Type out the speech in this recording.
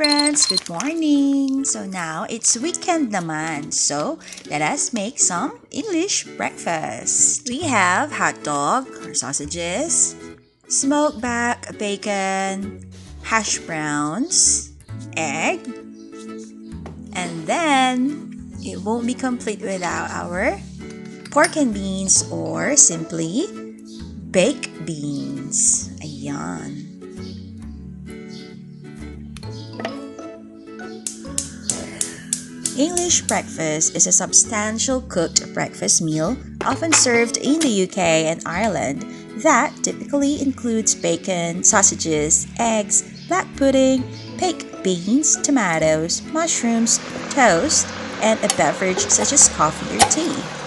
friends, good morning! So now it's weekend naman, so let us make some English breakfast. We have hot dog or sausages, smoked back bacon, hash browns, egg, and then it won't be complete without our pork and beans or simply baked beans. Ayan. English breakfast is a substantial cooked breakfast meal often served in the UK and Ireland that typically includes bacon, sausages, eggs, black pudding, baked beans, tomatoes, mushrooms, toast, and a beverage such as coffee or tea.